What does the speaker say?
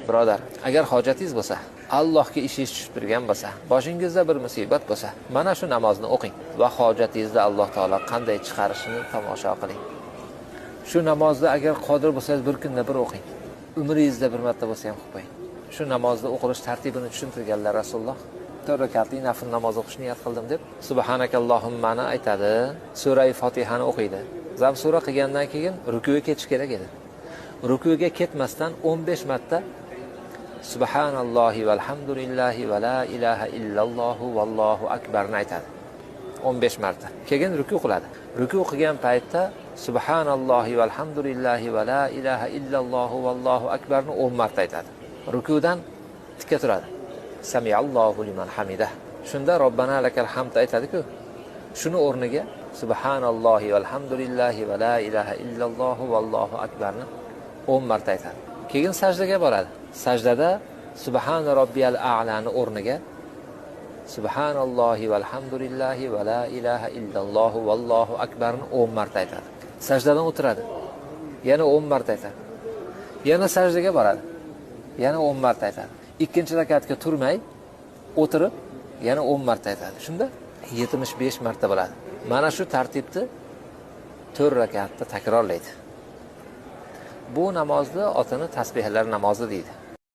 Birodar, agar hojatingiz bo'lsa, Allohga ishingiz tushib turgan bo'lsa, boshingizda bir musibat bo'lsa, mana shu namozni o'qing va hojatingizni Alloh taolo qanday chiqarishini tomosha qiling. Shu namozni agar qodir bo'lsangiz bir kunda bir o'qing. Umringizda bir marta bo'lsa ham o'qing. Shu namozni o'qilish tartibini tushuntirganlar Rasululloh. 4 rakatli nafl namoz o'qishni niyat qildim deb subhanakallohummani aytadi, sura-i Fatihani o'qiydi. Zab sura qilgandan keyin rukuga ketish kerak edi. Rukuga ketmasdan 15 marta subhanallohi valhamdulillahi va la ilaha illallohu vallohu akbarni aytadi. 15 marta. Keyin ruku qiladi. Ruku qilgan paytda subhanallohi valhamdulillahi va la ilaha illallohu vallohu akbarni 10 marta aytadi. Rukudan tikka turadi. Samiallohu liman hamidah. Shunda Robbana lakal hamd aytadi-ku. Shuni o'rniga subhanallohi valhamdulillahi va la ilaha illallohu vallohu akbarni 10 marta aytadi. Keyin sajdaga boradi. Sajdada subhan robbiyal a'lani o'rniga subhanallohi valhamdulillahi va la ilaha illallohu vallohu akbarni 10 marta aytadi. Sajdadan o'tiradi. Yana 10 marta aytadi. Yana sajdaga boradi. Yana 10 marta aytadi. Ikkinchi rakatga turmay o'tirib yana 10 marta aytadi. Shunda 75 marta bo'ladi. Mana shu tartibni 4 rakatda takrorlaydi. Bu namozni otini tasbihlar namozi deydi.